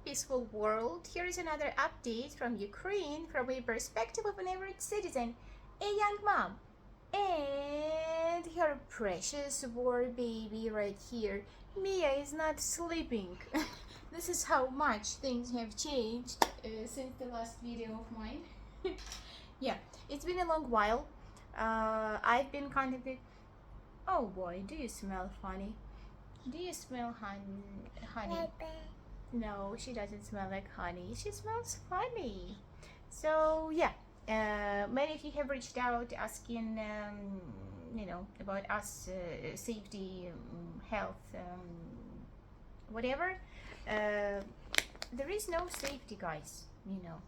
peaceful world. Here is another update from Ukraine from a perspective of an average citizen, a young mom, and her precious war baby right here. Mia is not sleeping. This is how much things have changed since the last video of mine. Yeah, it's been a long while. I've been contacted. Oh boy, do you smell funny? Do you smell honey? No, she doesn't smell like honey. She smells funny. So yeah, many of you have reached out asking, about us, safety, health, whatever. There is no safety, guys.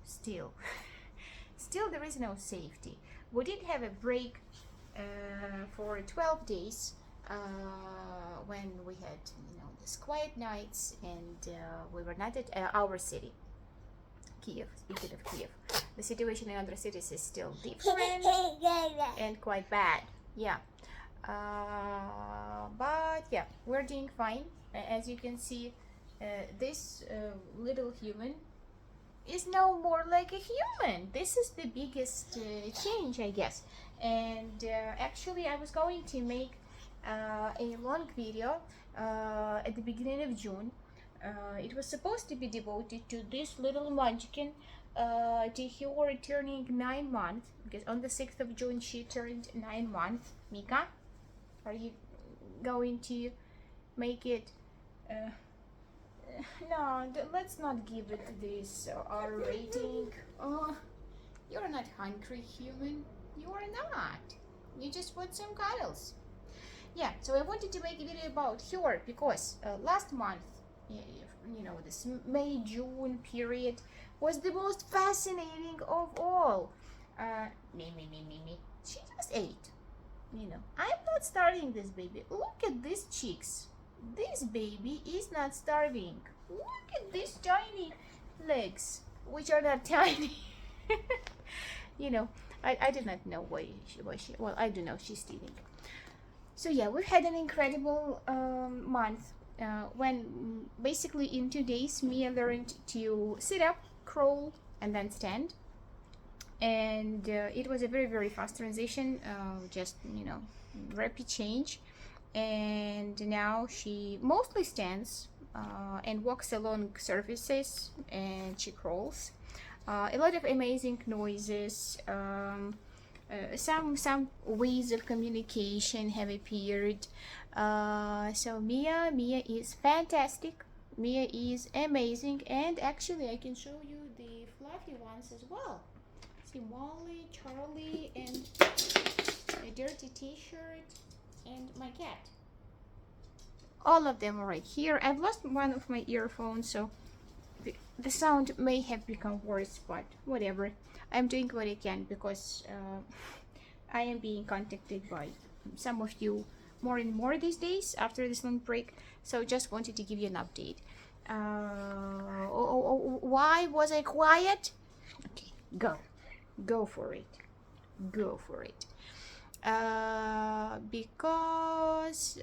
Still, still there is no safety. We did have a break for 12 days when we had these quiet nights, and we were not at our city, Kiev. Speaking of Kiev, the situation in other cities is still different and quite bad. Yeah, but yeah, we're doing fine. As you can see, this little human is no more like a human. This is the biggest change, I guess. And actually, I was going to make a long video at the beginning of June. It was supposed to be devoted to this little munchkin, to her turning 9 months, because on the 6th of June she turned 9 months. Mika, are you going to make it? No, let's not give it this R rating. Oh, you're not hungry, human. You are not. You just want some cuddles. Yeah, so I wanted to make a video about her because last month, this May-June period was the most fascinating of all. Me. She just ate. I'm not starving this baby. Look at these cheeks. This baby is not starving. Look at these tiny legs, which are not tiny. I did not know why she. Well, I do know she's teething. So yeah, we've had an incredible month when basically in 2 days Mia learned to sit up, crawl, and then stand. And it was a very, very fast transition, just rapid change. And now she mostly stands and walks along surfaces, and she crawls. A lot of amazing noises. Some ways of communication have appeared. So Mia is fantastic. Mia is amazing, and actually I can show you the fluffy ones as well. See, Molly, Charlie, and a dirty t-shirt, and my cat. All of them are right here. I've lost one of my earphones, so the sound may have become worse, but whatever. I'm doing what I can because I am being contacted by some of you more and more these days after this long break. So just wanted to give you an update. Why was I quiet? Okay, go for it. Because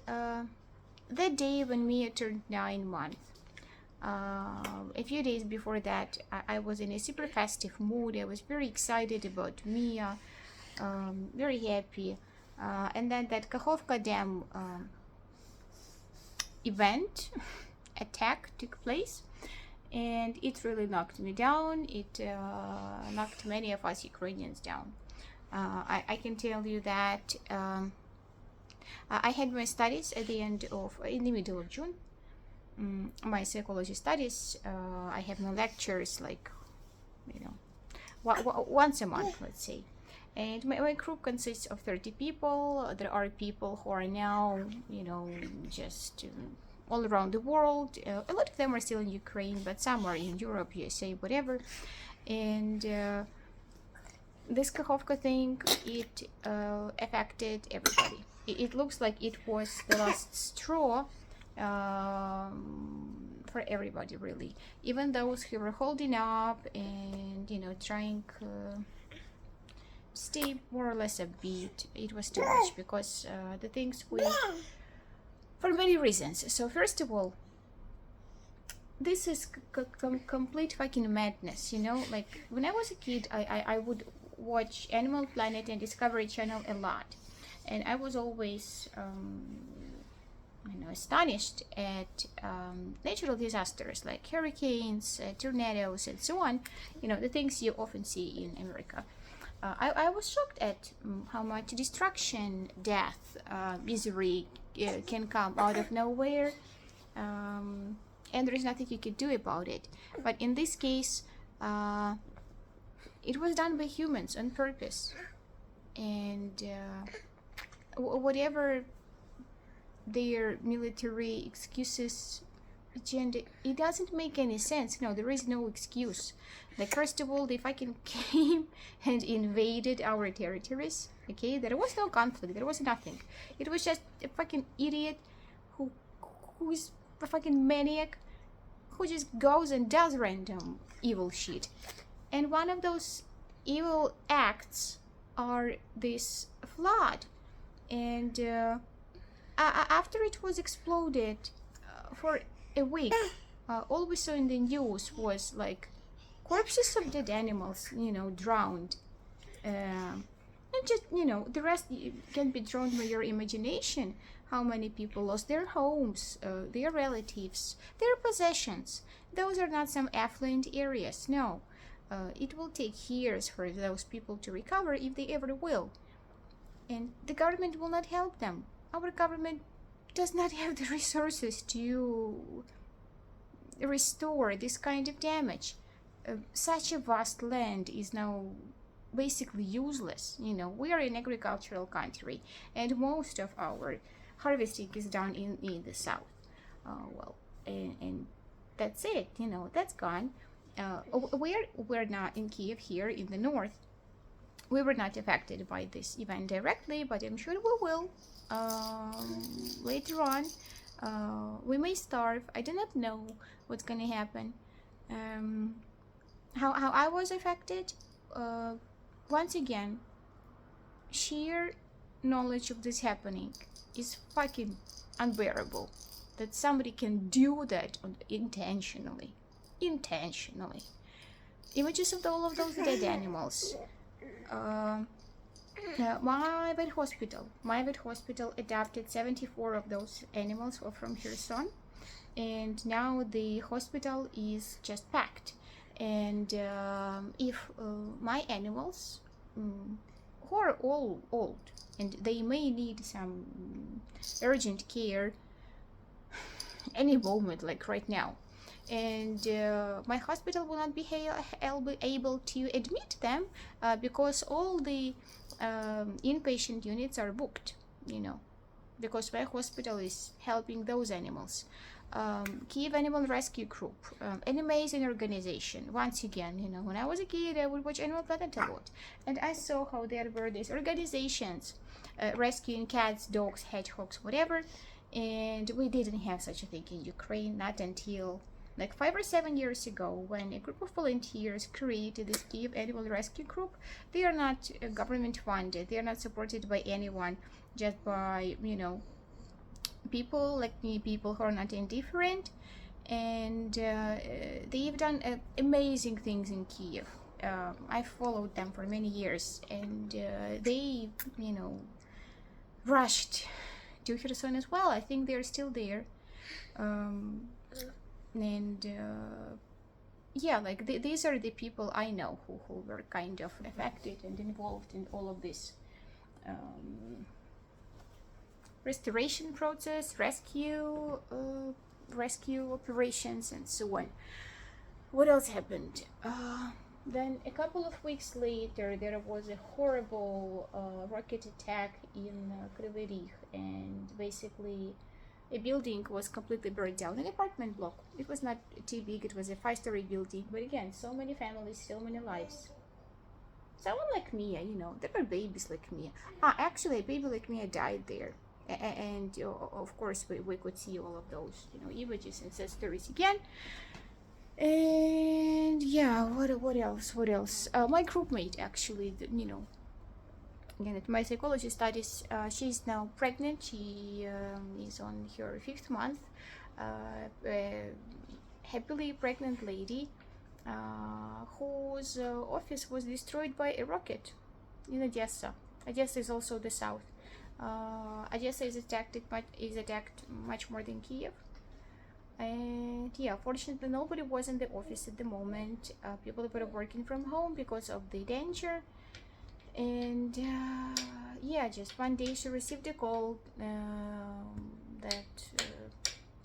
the day when Mia turned 9 months, a few days before that, I was in a super festive mood. I was very excited about Mia, very happy. And then that Kakhovka Dam event, attack took place, and it really knocked me down. It knocked many of us Ukrainians down. I can tell you that I had my studies in the middle of June. My psychology studies. I have no lectures, like once a month, let's say. And my group consists of 30 people. There are people who are now, just all around the world. A lot of them are still in Ukraine, but some are in Europe, USA, whatever. And this Kakhovka thing, it affected everybody. It looks like it was the last straw for everybody, really. Even those who were holding up and trying stay more or less upbeat, it was too much, because the things we, for many reasons. So first of all, this is complete fucking madness, you know. Like when I was a kid, I would watch Animal Planet and Discovery Channel a lot, and I was always astonished at natural disasters like hurricanes, tornadoes, and so on. You know, the things you often see in America. I was shocked at how much destruction, death, misery can come out of nowhere, and there is nothing you could do about it. But in this case, it was done by humans on purpose, and whatever their military excuses, agenda, it doesn't make any sense. No, there is no excuse. Like, first of all, they fucking came and invaded our territories. Okay, there was no conflict, there was nothing. It was just a fucking idiot who is a fucking maniac who just goes and does random evil shit. And one of those evil acts are this flood. And after it was exploded for a week, all we saw in the news was like corpses of dead animals, you know, drowned. And just, you know, the rest can be drawn by your imagination. How many people lost their homes, their relatives, their possessions. Those are not some affluent areas, no. It will take years for those people to recover, if they ever will. And the government will not help them. Our government does not have the resources to restore this kind of damage. Such a vast land is now basically useless. You know, we are an agricultural country, and most of our harvesting is done in the south. And that's it. You know, that's gone. We're not in Kiev here in the north. We were not affected by this event directly, but I'm sure we will later on. We may starve. I do not know what's gonna happen. How I was affected, once again, sheer knowledge of this happening is fucking unbearable. That somebody can do that intentionally. Images of all of those dead animals. My vet hospital adopted 74 of those animals from Kherson, and now the hospital is just packed. And if my animals, who are all old and they may need some urgent care any moment, like right now, and my hospital will not be able to admit them because all the inpatient units are booked, you know, because my hospital is helping those animals. Kiev Animal Rescue Group, an amazing organization. Once again, you know, when I was a kid, I would watch Animal Planet a lot, and I saw how there were these organizations rescuing cats, dogs, hedgehogs, whatever. And we didn't have such a thing in Ukraine, not until like 5 or 7 years ago, when a group of volunteers created this Kiev Animal Rescue Group. They are not government funded, they are not supported by anyone, just by, you know, people like me, people who are not indifferent. And they've done amazing things in Kiev. I followed them for many years, and they, you know, rushed to Kherson as well. I think they're still there. And yeah, like these are the people I know who were kind of affected and involved in all of this restoration process, rescue operations, and so on. What else happened? Then a couple of weeks later, there was a horrible rocket attack in Kryvyi Rih, and basically a building was completely burned down, an apartment block. It was not too big, it was a 5-story building, but again, so many families, so many lives. Someone like Mia, you know, there were babies like Mia. Actually, a baby like Mia died there. And of course, we could see all of those, you know, images and sad stories again. And yeah, what else? My groupmate, actually, you know, again, at my psychology studies, she's now pregnant. She is on her 5th month, happily pregnant lady whose office was destroyed by a rocket in Odessa. Odessa is also the south. Odessa is attacked much more than Kiev. And yeah, fortunately nobody was in the office at the moment. People were working from home because of the danger. And yeah, just one day she received a call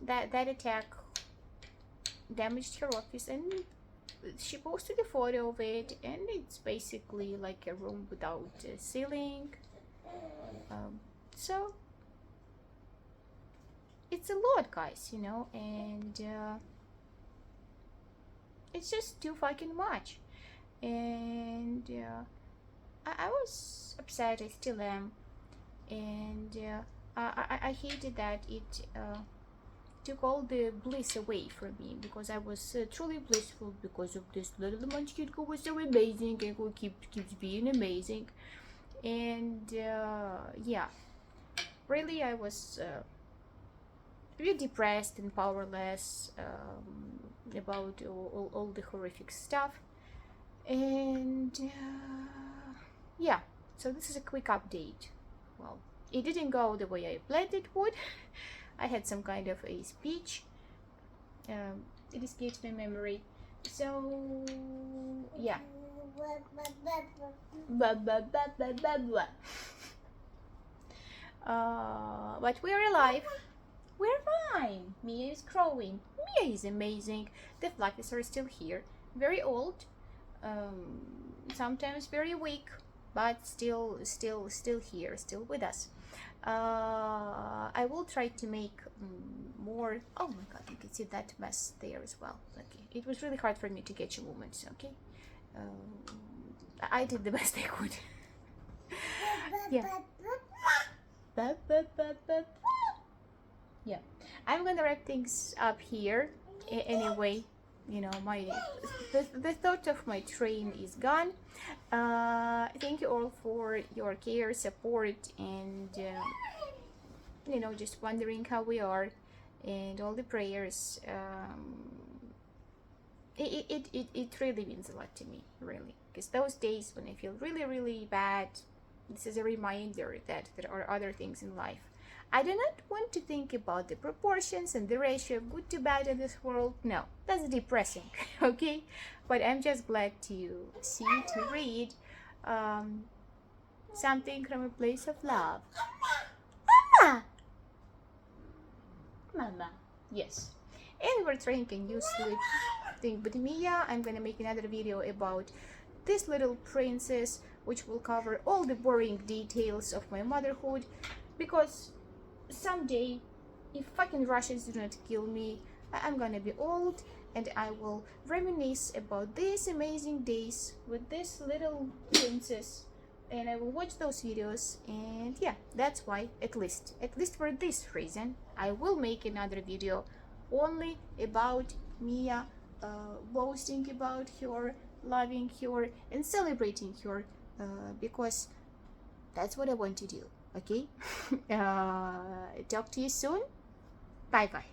that attack damaged her office, and she posted a photo of it, and it's basically like a room without a ceiling. So it's a lot, guys, you know, and it's just too fucking much. And I was upset, I still am, and I hated that it took all the bliss away from me, because I was truly blissful because of this little munchkin who was so amazing and who keeps being amazing. And yeah, really I was really depressed and powerless about all the horrific stuff. And yeah, so this is a quick update. Well, it didn't go the way I planned it would. I had some kind of a speech. It escapes my memory. So yeah. But we're alive. We're fine. Mia is growing. Mia is amazing. The fluffies are still here. Very old. Sometimes very weak, but still here, still with us. I will try to make more. Oh my god, you can see that mess there as well. Okay, it was really hard for me to get your movements. Okay, I did the best I could. Yeah. Yeah, I'm gonna wrap things up here. Anyway, you know, the thought of my train is gone. Thank you all for your care, support, and you know, just wondering how we are, and all the prayers. It really means a lot to me, really, because those days when I feel really bad, this is a reminder that there are other things in life. I do not want to think about the proportions and the ratio of good to bad in this world. No, that's depressing, okay? But I'm just glad to see, to read something from a place of love. Mama! Mama, yes. And we're trying a new sleep thing with Mia. I'm gonna make another video about this little princess, which will cover all the boring details of my motherhood, because someday, if fucking Russians do not kill me, I'm gonna be old, and I will reminisce about these amazing days with this little princess, and I will watch those videos. And yeah, that's why, at least for this reason, I will make another video only about Mia, boasting about her, loving her, and celebrating her, because that's what I want to do. Okay. Talk to you soon. Bye bye.